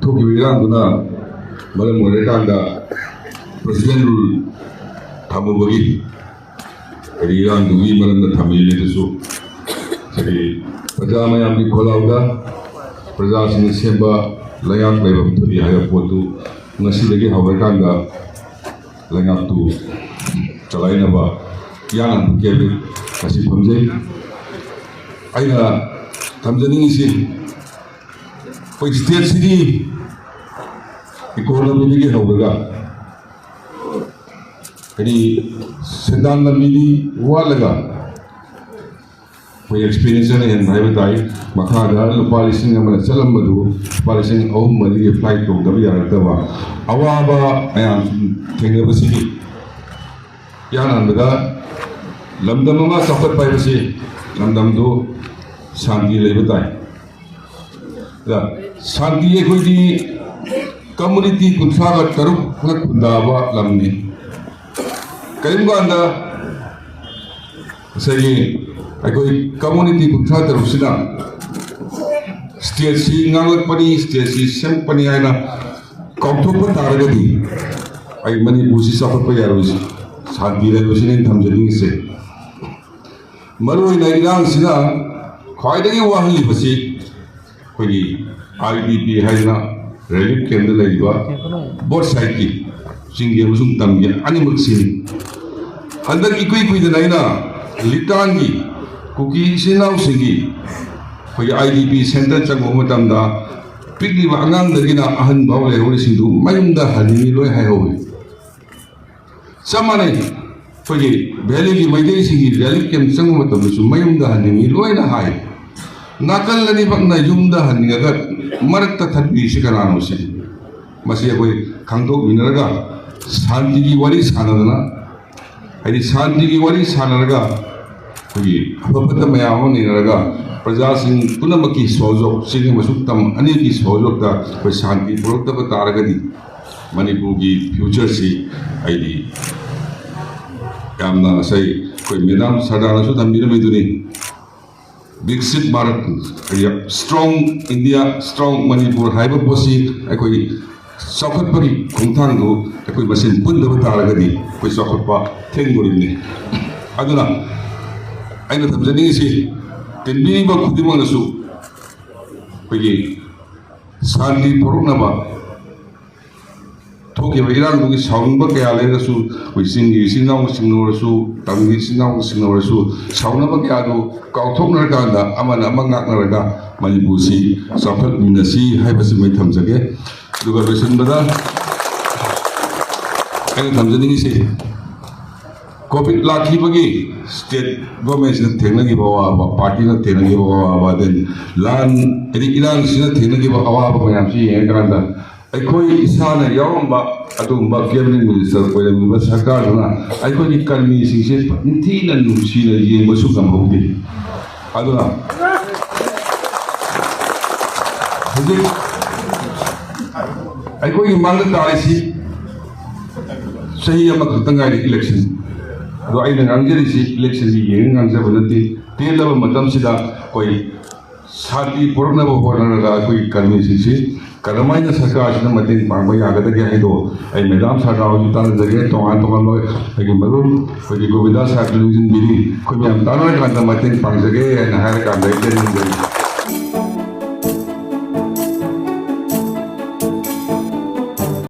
Toki Iranguna, Madam Morekanda, President Rule, Tamubagi, Iran, the women and the Tamil Su, Pajama Nikolauda, Prajas in December, Layak Level to the higher photo, Nasidagi Havakanda, Layak to Chalainaba, Yan Kevin, Nasipamze. Aina Tamjani for state city economy ke hoga any sedan lamini walaga for experience and Haibasi Mathou policing and Salam Mathou policing mali flight to Gaviarava Awaba and Khemchand Yananda Lamdam Chaokhatpa Lamdam do Santi Leihanba Santi community Kunfaga Taruk Nakundava Lamni Karimbanda say I go community Kunfata Rusina State C Nalapani, State C Sempaniana Khemchand Taragadi I many Busi Sapayarus Santi Levusin in Tamjani Maru in Iran Sina quite a Wahili Basi IDP Hanna relic candle both side Singing Tamia animal scene. Under equipped with the Naina Litangi Cookie Sinau Sigi for your IDP Center Chagomatamda Piggy Wangan the Gina Ahan Bowle Sindu Mayunda Hanilo Hayo. Samane for ye Belly Maydesi relic and Sangumatam Mayunda Hanilo in a high. Nakalani Bagna Yumda Haniga Marta Tati Shikananosi Masia Kango Minaraga Santi Waris Hanana I did Santi Waris Hanaraga Papa Mayaman in Raga Prajas in Punamaki Sozo singing Masutam Aniki Sozo for Santi Prota Taragadi Manipugi Future Sea ID Yamna say Midam Sadana Sutam Midamiduni Big Sit Bharat, strong India, strong Manipur, Haibasi, Chaokhatpa, Khemchand, Masin Punda Taragadi, Chaokhatpa, Tengurini. Aduna, I know Tamjani, Tenbiba Kudimanasu, Santi Porunaba, Toki Iran, Soundba Kayalasu, we sing Sinau Sinorasu, Tangi Sinau Sinorasu, Saunaba Kayadu, Kautonaganda, Amana Mangakaraga, Malibusi, Safat Minasi, Haibasi Tamzage, Dugaration Bada, and Tamzani. COVID Laki Bagi, state government in Tenagiva, party in Tenagiva, then land, Iran Sina Tenagiva, Mayamsi, and Granda. I call it Isana Yaromba, Atumba, Cabinet Minister, where we were Sakarana. I call it Kalmi, Singh, Tina Nushina, Masukam Hodi. Aduna. I call you Mandatari, say Yamakutanga election. Do I know elections in Anzavanati, Taylor Madam Sida, Koi Sati Purnava Hornaga, Koi Kalmi. Karamaya Sakash, Matin Pamaya, Gado, and Madame Sakao, the Gate, Tomato, Maroon, for the Govida Sat losing Bidi, Kumiam Tana, and the Matin Pangage, and Haraka,